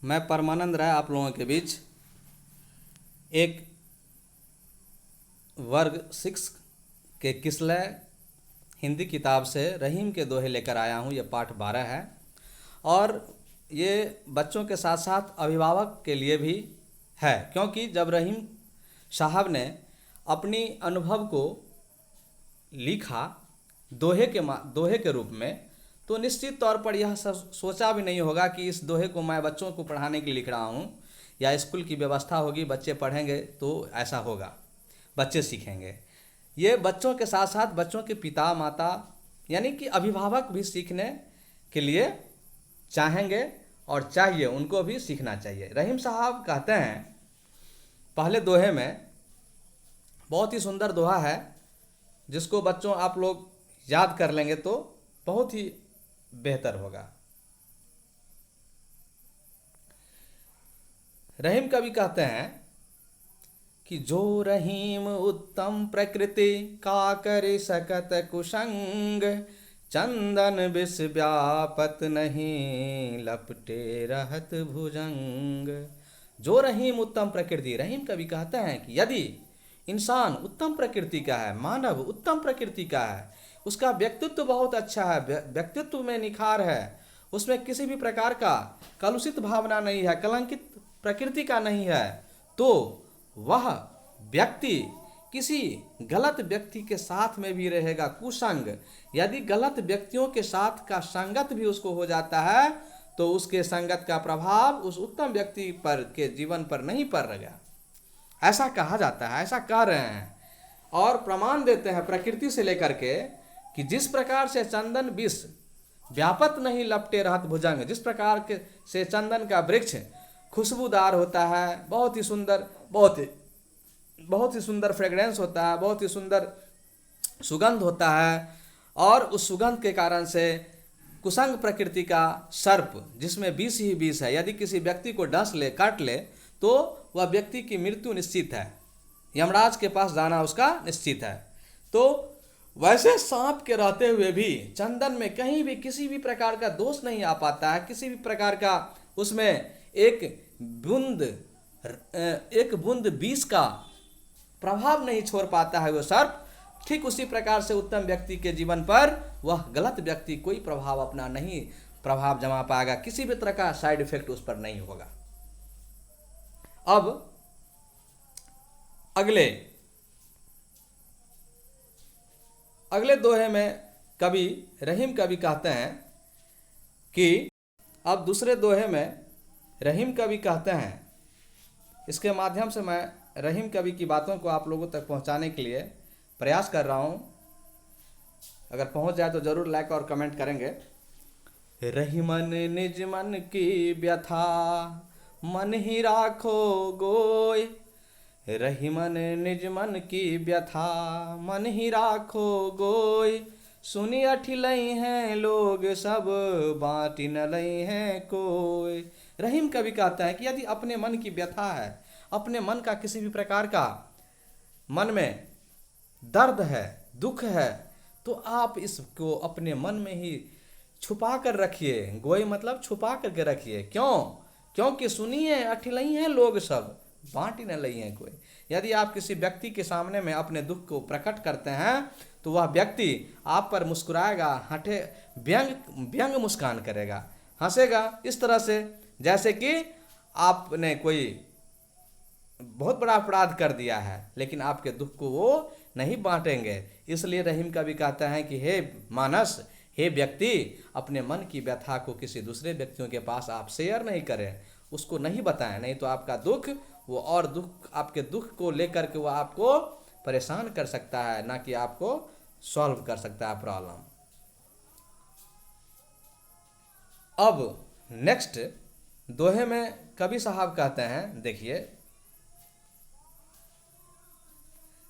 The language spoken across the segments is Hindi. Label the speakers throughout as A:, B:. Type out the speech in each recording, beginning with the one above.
A: मैं परमानंद राय आप लोगों के बीच एक वर्ग 6 के किसलय हिंदी किताब से रहीम के दोहे लेकर आया हूँ। ये पाठ 12 है और ये बच्चों के साथ साथ अभिभावक के लिए भी है, क्योंकि जब रहीम साहब ने अपनी अनुभव को लिखा दोहे के रूप में, तो निश्चित तौर पर यह सोचा भी नहीं होगा कि इस दोहे को मैं बच्चों को पढ़ाने के लिए लिख रहा हूँ या स्कूल की व्यवस्था होगी, बच्चे पढ़ेंगे तो ऐसा होगा, बच्चे सीखेंगे। ये बच्चों के साथ साथ बच्चों के पिता माता यानी कि अभिभावक भी सीखने के लिए चाहेंगे और चाहिए, उनको भी सीखना चाहिए। रहीम साहब कहते हैं पहले दोहे में, बहुत ही सुंदर दोहा है जिसको बच्चों आप लोग याद कर लेंगे तो बहुत ही बेहतर होगा। रहीम कवि कहते हैं कि जो रहीम उत्तम प्रकृति का करे सकत कुसंग, चंदन विष व्यापत नहीं लपटे रहत भुजंग। जो रहीम उत्तम प्रकृति, रहीम कवि कहते हैं कि यदि इंसान उत्तम प्रकृति का है, मानव उत्तम प्रकृति का है, उसका व्यक्तित्व बहुत अच्छा है, व्यक्तित्व में निखार है, उसमें किसी भी प्रकार का कलुषित भावना नहीं है, कलंकित प्रकृति का नहीं है, तो वह व्यक्ति किसी गलत व्यक्ति के साथ में भी रहेगा, कुसंग। यदि गलत व्यक्तियों के साथ का संगत भी उसको हो जाता है तो उसके संगत का प्रभाव उस उत्तम व्यक्ति पर के जीवन पर नहीं पड़ेगा, ऐसा कहा जाता है, ऐसा कह रहे हैं। और प्रमाण देते हैं प्रकृति से लेकर के कि जिस प्रकार से चंदन विष व्यापत नहीं लपटे रहत भुजंग, जिस प्रकार के से चंदन का वृक्ष खुशबूदार होता है, बहुत ही सुंदर, बहुत ही सुंदर फ्रेग्रेंस होता है, बहुत ही सुंदर सुगंध होता है, और उस सुगंध के कारण से कुसंग प्रकृति का सर्प जिसमें विष ही विष है, यदि किसी व्यक्ति को डस ले, काट ले, तो वह व्यक्ति की मृत्यु निश्चित है, यमराज के पास जाना उसका निश्चित है। तो वैसे सांप के रहते हुए भी चंदन में कहीं भी किसी भी प्रकार का दोष नहीं आ पाता है, किसी भी प्रकार का उसमें एक बूंद विष का प्रभाव नहीं छोड़ पाता है वो सर्प। ठीक उसी प्रकार से उत्तम व्यक्ति के जीवन पर वह गलत व्यक्ति कोई प्रभाव अपना नहीं प्रभाव जमा पाएगा, किसी भी तरह का साइड इफेक्ट उस पर नहीं होगा। अब अगले दोहे में रहीम कवि कहते हैं कि अब दूसरे दोहे में रहीम कवि कहते हैं, इसके माध्यम से मैं रहीम कवि की बातों को आप लोगों तक पहुंचाने के लिए प्रयास कर रहा हूं। अगर पहुंच जाए तो जरूर लाइक और कमेंट करेंगे। रहीमन निज मन की व्यथा मन ही राखो गोय, रहीमन निज मन की व्यथा मन ही राखो गोय, सुनी अठी लई हैं लोग सब बाटी न लई हैं कोई। रहीम कवि कहता है कि यदि अपने मन की व्यथा है, अपने मन का किसी भी प्रकार का मन में दर्द है, दुख है, तो आप इसको अपने मन में ही छुपा कर रखिए। गोई मतलब छुपा करके रखिए। क्योंकि सुनिए अठी लई हैं लोग सब बांटी न लई हैं कोई। यदि आप किसी व्यक्ति के सामने में अपने दुख को प्रकट करते हैं तो वह व्यक्ति आप पर मुस्कुराएगा, व्यंग मुस्कान करेगा, हंसेगा, इस तरह से जैसे कि आपने कोई बहुत बड़ा अपराध कर दिया है, लेकिन आपके दुख को वो नहीं बांटेंगे। इसलिए रहीम कवि कहता है कि हे मानस, हे व्यक्ति, अपने मन की व्यथा को किसी दूसरे व्यक्तियों के पास आप शेयर नहीं करें, उसको नहीं बताएं, नहीं तो आपका दुख वो और दुख, आपके दुख को लेकर के वो आपको परेशान कर सकता है, ना कि आपको सॉल्व कर सकता है प्रॉब्लम। अब नेक्स्ट दोहे में कवि साहब कहते हैं, देखिए,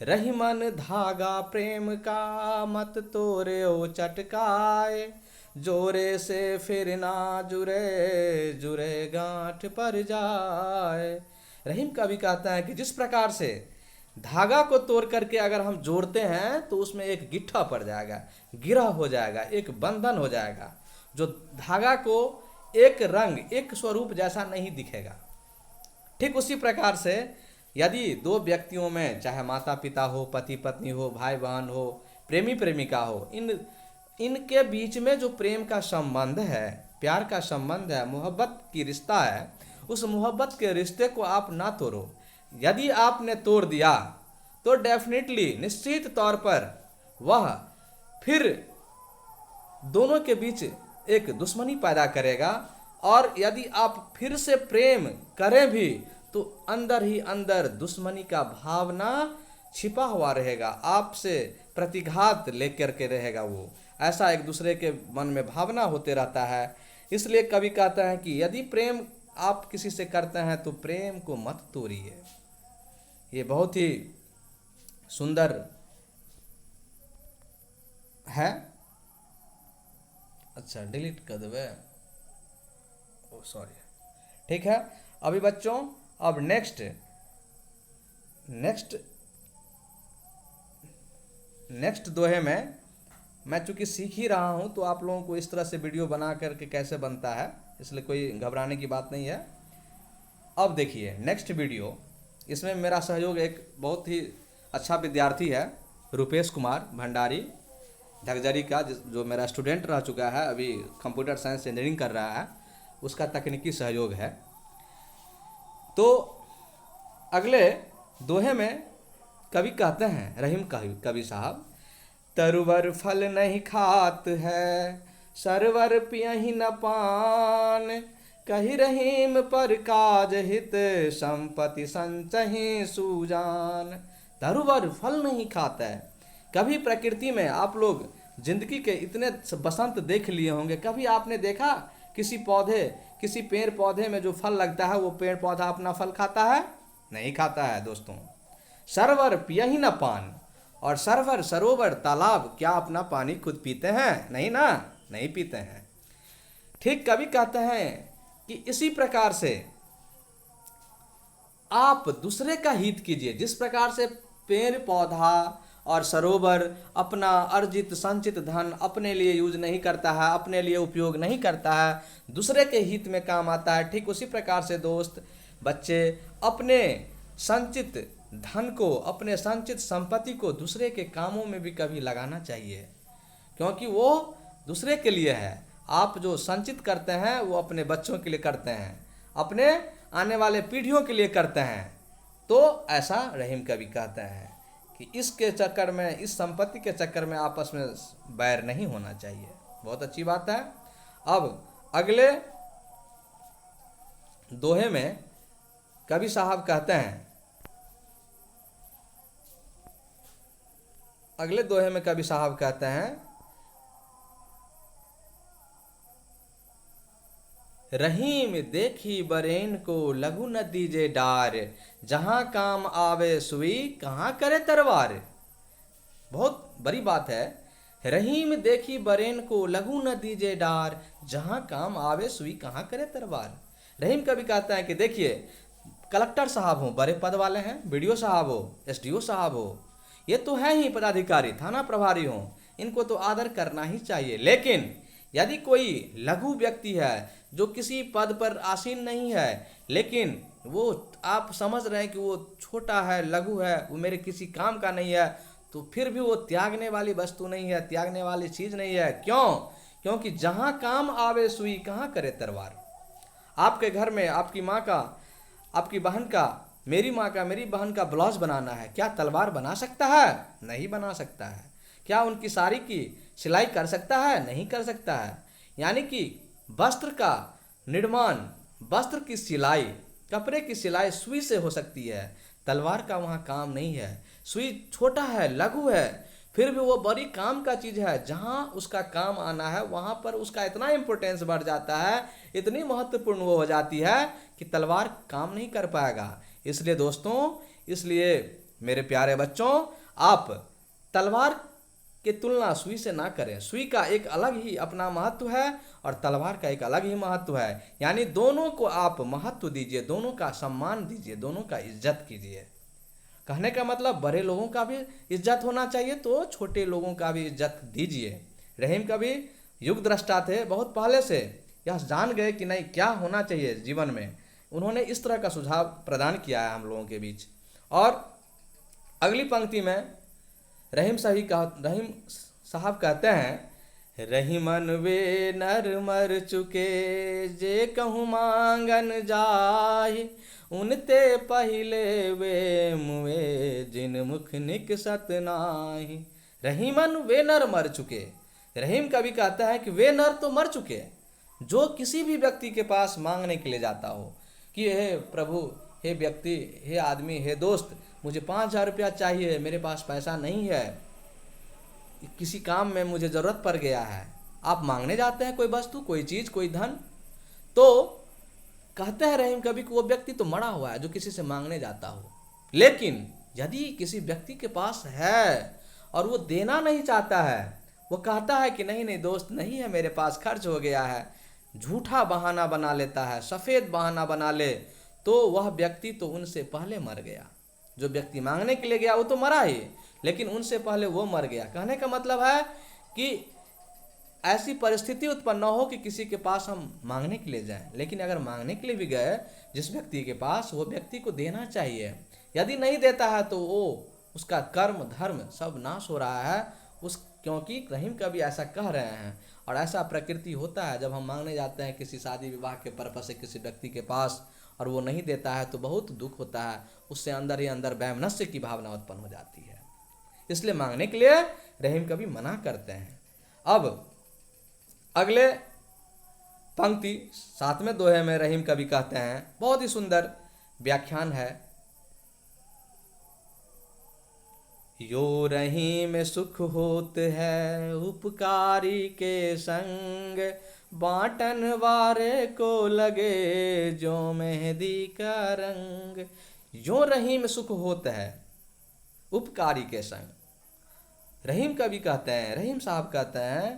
A: रहीमन धागा प्रेम का मत तोरे ओ चटकाए, जोरे से फिर ना जुरे जुरे गांठ पर जाए। रहीम कवि कहता है कि जिस प्रकार से धागा को तोड़ करके अगर हम जोड़ते हैं तो उसमें एक गिट्ठा पड़ जाएगा, गिरह हो जाएगा, एक बंधन हो जाएगा। जो धागा को एक रंग, एक स्वरूप जैसा नहीं दिखेगा। ठीक उसी प्रकार से यदि दो व्यक्तियों में, चाहे माता पिता हो, पति पत्नी हो, भाई बहन हो, प्रेमी प्रेमिका हो, इनके बीच में जो प्रेम का संबंध है, प्यार का संबंध है, मोहब्बत की रिश्ता है, उस मोहब्बत के रिश्ते को आप ना तोड़ो। यदि आपने तोड़ दिया तो डेफिनेटली, निश्चित तौर पर वह फिर दोनों के बीच एक दुश्मनी पैदा करेगा। और यदि आप फिर से प्रेम करें भी तो अंदर ही अंदर दुश्मनी का भावना छिपा हुआ रहेगा, आपसे प्रतिघात लेकर के रहेगा। वो ऐसा एक दूसरे के मन में भावना होते रहता है। इसलिए कवि कहता है कि यदि प्रेम आप किसी से करते हैं तो प्रेम को मत तोड़िए। ये बहुत ही सुंदर है। अच्छा, डिलीट कर देवे, ओ सॉरी। ठीक है, अभी बच्चों, अब नेक्स्ट दोहे में मैं चूंकि सीख ही रहा हूं तो आप लोगों को इस तरह से वीडियो बना करके कैसे बनता है, इसलिए कोई घबराने की बात नहीं है। अब देखिए नेक्स्ट वीडियो, इसमें मेरा सहयोग एक बहुत ही अच्छा विद्यार्थी है, रुपेश कुमार भंडारी धगजरी का, जो मेरा स्टूडेंट रह चुका है, अभी कंप्यूटर साइंस इंजीनियरिंग कर रहा है, उसका तकनीकी सहयोग है। तो अगले दोहे में कवि कहते हैं, रहीम कवि साहब, तरुवर फल नहीं खात है, सरवर पियहि न पान, कही रहीम पर काज हित, संपत्ति संचहि सूजान। तरुवर फल नहीं खाता है। कभी प्रकृति में आप लोग जिंदगी के इतने बसंत देख लिए होंगे, कभी आपने देखा किसी पौधे, किसी पेड़ पौधे में जो फल लगता है वो पेड़ पौधा अपना फल खाता है? नहीं खाता है दोस्तों। सरवर पियहि न पान, और सरवर सरोवर तालाब क्या अपना पानी खुद पीते हैं? नहीं ना, नहीं पीते हैं। ठीक कवि कहते हैं कि इसी प्रकार से आप दूसरे का हित कीजिए। जिस प्रकार से पेड़ पौधा और सरोवर अपना अर्जित संचित धन अपने लिए यूज नहीं करता है, अपने लिए उपयोग नहीं करता है, दूसरे के हित में काम आता है, ठीक उसी प्रकार से दोस्त बच्चे अपने संचित धन को, अपने संचित संपत्ति को दूसरे के कामों में भी कभी लगाना चाहिए, क्योंकि वो दूसरे के लिए है। आप जो संचित करते हैं वो अपने बच्चों के लिए करते हैं, अपने आने वाले पीढ़ियों के लिए करते हैं। तो ऐसा रहीम कवि कहते हैं कि इसके चक्कर में, इस संपत्ति के चक्कर में आपस में बैर नहीं होना चाहिए। बहुत अच्छी बात है। अब अगले दोहे में कवि साहब कहते हैं, अगले दोहे में कवि साहब कहते हैं, रहीम देखी बरेन को लघु न दीजे डार, जहां काम आवे सुई कहाँ करे तरवार। बहुत बड़ी बात है। रहीम देखी बरेन को लघु न दीजे डार, जहां काम आवे सुई कहाँ करे तरवार। रहीम कवि कहता है कि देखिए, कलेक्टर साहब हो, बड़े पद वाले हैं, बीडीओ साहब हो, एसडीओ साहब हो, ये तो है ही पदाधिकारी, थाना प्रभारी हो, इनको तो आदर करना ही चाहिए। लेकिन यदि कोई लघु व्यक्ति है जो किसी पद पर आसीन नहीं है, लेकिन वो आप समझ रहे हैं कि वो छोटा है, लघु है, वो मेरे किसी काम का नहीं है, तो फिर भी वो त्यागने वाली वस्तु नहीं है, त्यागने वाली चीज नहीं है। क्यों? क्योंकि जहां काम आवे सुई कहाँ करे तरवार। आपके घर में आपकी माँ का, आपकी बहन का, मेरी माँ का, मेरी बहन का ब्लाउज बनाना है, क्या तलवार बना सकता है? नहीं बना सकता है। क्या उनकी साड़ी की सिलाई कर सकता है? नहीं कर सकता है। यानी कि वस्त्र का निर्माण, वस्त्र की सिलाई, कपड़े की सिलाई सुई से हो सकती है, तलवार का वहाँ काम नहीं है। सुई छोटा है, लघु है, फिर भी वो बड़ी काम का चीज़ है। जहाँ उसका काम आना है वहाँ पर उसका इतना इम्पोर्टेंस बढ़ जाता है, इतनी महत्वपूर्ण वो हो जाती है कि तलवार काम नहीं कर पाएगा। इसलिए दोस्तों, इसलिए मेरे प्यारे बच्चों, आप तलवार की तुलना सुई से ना करें। सुई का एक अलग ही अपना महत्व है और तलवार का एक अलग ही महत्व है। यानी दोनों को आप महत्व दीजिए, दोनों का सम्मान दीजिए, दोनों का इज्जत कीजिए। कहने का मतलब बड़े लोगों का भी इज्जत होना चाहिए तो छोटे लोगों का भी इज्जत दीजिए। रहीम कवि युग दृष्टा थे बहुत पहले से, यह जान गए कि नहीं क्या होना चाहिए जीवन में, उन्होंने इस तरह का सुझाव प्रदान किया है हम लोगों के बीच। और अगली पंक्ति में रहीम साहब कहते हैं, रहीमन वे नर मर चुके जे कहूँ मांगन जाहि, उनते पहिले वे मुए जिन मुख निकसत नाही। रहीमन वे नर मर चुके, रहीम कवि कहता है कि वे नर तो मर चुके जो किसी भी व्यक्ति के पास मांगने के लिए जाता हो कि हे प्रभु, हे व्यक्ति, हे आदमी, हे दोस्त, मुझे 5,000 रुपया चाहिए, मेरे पास पैसा नहीं है, किसी काम में मुझे ज़रूरत पड़ गया है। आप मांगने जाते हैं कोई वस्तु, कोई चीज़, कोई धन, तो कहते हैं रहीम कवि को वो व्यक्ति तो मरा हुआ है जो किसी से मांगने जाता हो। लेकिन यदि किसी व्यक्ति के पास है और वो देना नहीं चाहता है, वो कहता है कि नहीं नहीं दोस्त, नहीं है मेरे पास, खर्च हो गया है, झूठा बहाना बना लेता है, सफ़ेद बहाना बना ले, तो वह व्यक्ति तो उनसे पहले मर गया। जो व्यक्ति मांगने के लिए गया वो तो मरा ही, लेकिन उनसे पहले वो मर गया। कहने का मतलब है कि ऐसी परिस्थिति उत्पन्न न हो कि किसी के पास हम मांगने के लिए जाएं, लेकिन अगर मांगने के लिए भी गए जिस व्यक्ति के पास, वो व्यक्ति को देना चाहिए। यदि नहीं देता है तो वो उसका कर्म धर्म सब नाश हो रहा है क्योंकि रहीम कवि ऐसा कह रहे हैं। और ऐसा प्रकृति होता है जब हम मांगने जाते हैं किसी शादी विवाह के पर्पस से किसी व्यक्ति के पास और वो नहीं देता है तो बहुत दुख होता है, उससे अंदर ही अंदर वैमनस्य की भावना उत्पन्न हो जाती है। इसलिए मांगने के लिए रहीम कवि मना करते हैं। अब अगले पंक्ति 7वें दोहे में रहीम कवि कहते हैं, बहुत ही सुंदर व्याख्यान है, यो रहीम सुख होत है उपकारी के संग, बांटन वारे को लगे जो मेहंदी का रंग। यो रहीम सुख होत है उपकारी के संग। रहीम कवि कहते हैं, रहीम साहब कहते हैं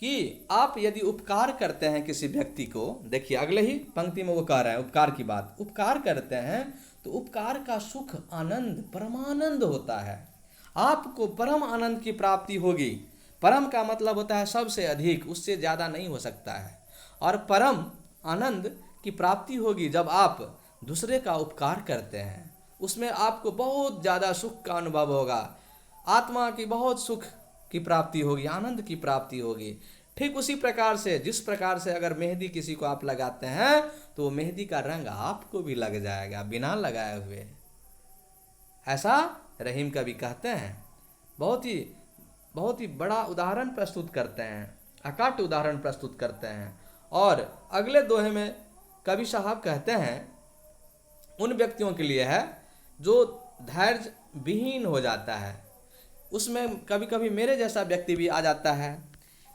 A: कि आप यदि उपकार करते हैं किसी व्यक्ति को, देखिए अगले ही पंक्ति में वो कह रहे हैं उपकार की बात, उपकार करते हैं तो उपकार का सुख आनंद परमानंद होता है, आपको परम आनंद की प्राप्ति होगी। परम का मतलब होता है सबसे अधिक, उससे ज़्यादा नहीं हो सकता है। और परम आनंद की प्राप्ति होगी जब आप दूसरे का उपकार करते हैं, उसमें आपको बहुत ज़्यादा सुख का अनुभव होगा, आत्मा की बहुत सुख की प्राप्ति होगी, आनंद की प्राप्ति होगी। ठीक उसी प्रकार से, जिस प्रकार से अगर मेहंदी किसी को आप लगाते हैं तो वो मेहंदी का रंग आपको भी लग जाएगा बिना लगाए हुए। ऐसा रहीम कवि कहते हैं। बहुत ही बड़ा उदाहरण प्रस्तुत करते हैं, अकाट्य उदाहरण प्रस्तुत करते हैं। और अगले दोहे में कवि साहब कहते हैं उन व्यक्तियों के लिए है जो धैर्य विहीन हो जाता है। उसमें कभी कभी मेरे जैसा व्यक्ति भी आ जाता है।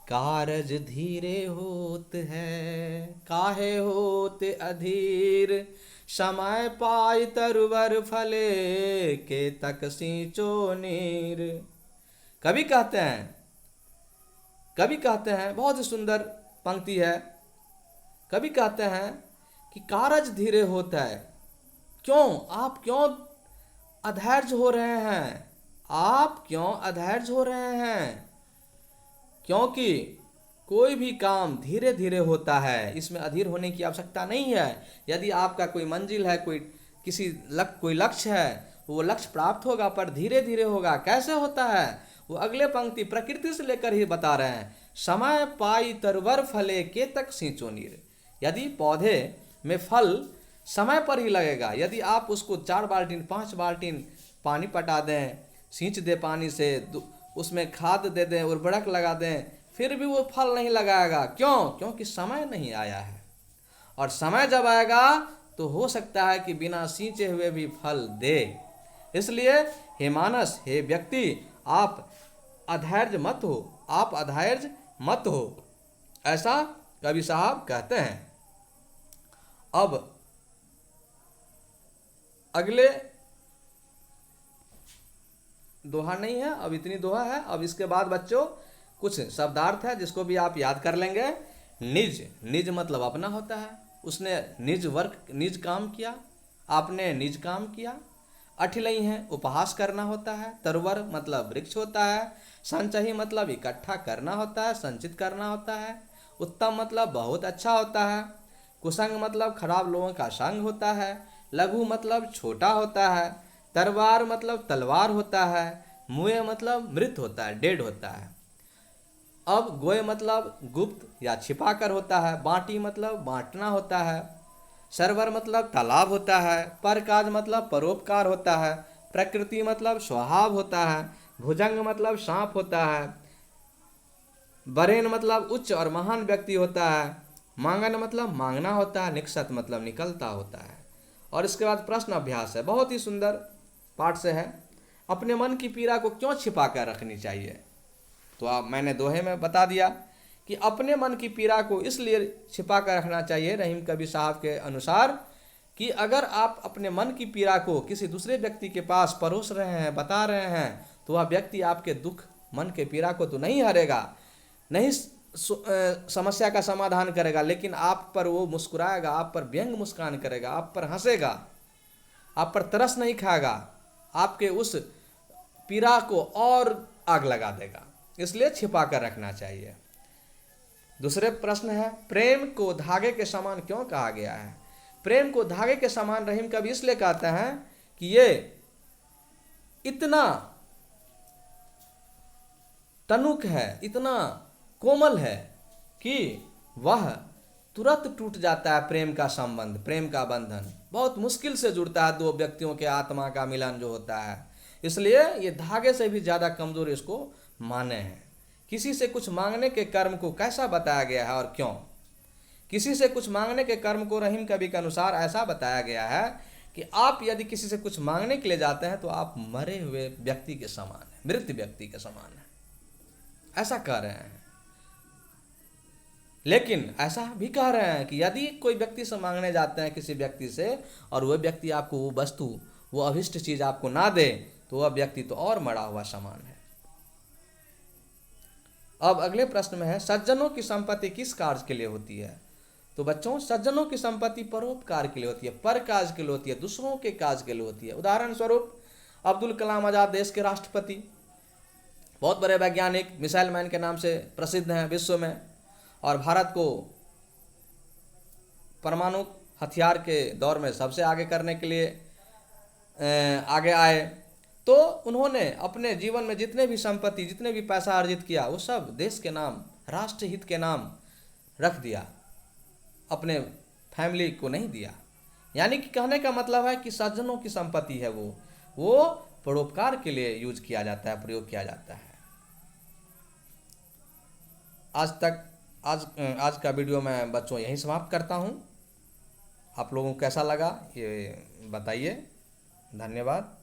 A: कारज धीरे होत है काहे होत अधीर, समय पाई तरुवर फले के तक सींचो नीर। कवि कहते हैं बहुत ही सुंदर पंक्ति है। कवि कहते हैं कि कारज धीरे होता है, आप क्यों अधैर्य हो रहे हैं, आप क्यों अधैर्य हो रहे हैं? क्योंकि कोई भी काम धीरे धीरे होता है, इसमें अधीर होने की आवश्यकता नहीं है। यदि आपका कोई मंजिल है, कोई लक्ष्य है, वो लक्ष्य प्राप्त होगा पर धीरे धीरे होगा। कैसे होता है? वो अगले पंक्ति प्रकृति से लेकर ही बता रहे हैं। समय पाई तरवर फले के तक सींचो नीर। यदि पौधे में फल समय पर ही लगेगा, यदि आप उसको 4 बाल्टीन 5 बाल्टीन पानी पटा दें, सींच दे पानी से, उसमें खाद दे दें, उर्वरक लगा दें, फिर भी वो फल नहीं लगाएगा। क्योंकि समय नहीं आया है। और समय जब आएगा तो हो सकता है कि बिना सींचे हुए भी फल दे। इसलिए हे मानस, हे व्यक्ति, आप अधैर्य मत हो, ऐसा कवि साहब कहते हैं। अब अगले दोहा नहीं है, अब इतनी दोहा है। अब इसके बाद बच्चों कुछ शब्दार्थ है जिसको भी आप याद कर लेंगे। निज मतलब अपना होता है, उसने निज काम किया, आपने निज काम किया। अठिलई है, उपहास करना होता है। तरवर मतलब वृक्ष होता है। संचयी मतलब इकट्ठा करना होता है, संचित करना होता है। उत्तम मतलब बहुत अच्छा होता है। कुसंग मतलब खराब लोगों का संग होता है। लघु मतलब छोटा होता है। तरवार मतलब तलवार होता है। मुए मतलब मृत होता है, डेड होता है। अब गोय मतलब गुप्त या छिपा कर होता है। बाटी मतलब बांटना होता है। सरवर मतलब तालाब होता है। परकाज मतलब परोपकार होता है। प्रकृति मतलब स्वभाव होता है। भुजंग मतलब सांप होता है। बरेन मतलब उच्च और महान व्यक्ति होता है। मांगन मतलब मांगना होता है। निकसत मतलब निकलता होता है। और इसके बाद प्रश्न अभ्यास है, बहुत ही सुंदर पाठ से है। अपने मन की पीड़ा को क्यों छिपा कर रखनी चाहिए? तो आप मैंने दोहे में बता दिया कि अपने मन की पीड़ा को इसलिए छिपा कर रखना चाहिए रहीम कबीर साहब के अनुसार कि अगर आप अपने मन की पीड़ा को किसी दूसरे व्यक्ति के पास परोस रहे हैं, बता रहे हैं, तो वह व्यक्ति आपके दुख मन के पीड़ा को तो नहीं हरेगा, नहीं समस्या का समाधान करेगा, लेकिन आप पर वो मुस्कुराएगा, आप पर व्यंग मुस्कान करेगा, आप पर हंसेगा, आप पर तरस नहीं खाएगा, आपके उस पीड़ा को और आग लगा देगा। इसलिए छिपा कर रखना चाहिए। दूसरे प्रश्न है, प्रेम को धागे के समान क्यों कहा गया है? प्रेम को धागे के समान रहीम कभी इसलिए कहते हैं कि ये इतना तनुक है, इतना कोमल है कि वह तुरंत टूट जाता है। प्रेम का संबंध, प्रेम का बंधन बहुत मुश्किल से जुड़ता है। दो व्यक्तियों के आत्मा का मिलन जो होता है, इसलिए ये धागे से भी ज़्यादा कमज़ोर इसको माने हैं। किसी से कुछ मांगने के कर्म को कैसा बताया गया है और क्यों? किसी से कुछ मांगने के कर्म को रहीम कबीर के अनुसार ऐसा बताया गया है कि आप यदि किसी से कुछ मांगने के लिए जाते हैं तो आप मरे हुए व्यक्ति के समान हैं, मृत व्यक्ति के समान हैं, ऐसा कह रहे हैं। लेकिन ऐसा भी कह रहे हैं कि यदि कोई व्यक्ति से मांगने जाते हैं किसी व्यक्ति से और वह व्यक्ति आपको वो वस्तु, वो अभिष्ट चीज आपको ना दे, तो वह व्यक्ति तो और मरा हुआ समान है। अब अगले प्रश्न में है, सज्जनों की संपत्ति किस कार्य के लिए होती है? तो बच्चों, सज्जनों की संपत्ति परोपकार के लिए होती है, पर काज के लिए होती है, दूसरों के काज के लिए होती है। उदाहरण स्वरूप अब्दुल कलाम आजाद देश के राष्ट्रपति, बहुत बड़े वैज्ञानिक, मिसाइल मैन के नाम से प्रसिद्ध हैं विश्व में, और भारत को परमाणु हथियार के दौर में सबसे आगे करने के लिए आगे आए। तो उन्होंने अपने जीवन में जितने भी संपत्ति, जितने भी पैसा अर्जित किया, वो सब देश के नाम, राष्ट्रहित के नाम रख दिया, अपने फैमिली को नहीं दिया। यानी कि कहने का मतलब है कि सज्जनों की संपत्ति है वो परोपकार के लिए यूज किया जाता है, प्रयोग किया जाता है। आज का वीडियो मैं बच्चों यहीं समाप्त करता हूँ। आप लोगों को कैसा लगा ये बताइए। धन्यवाद।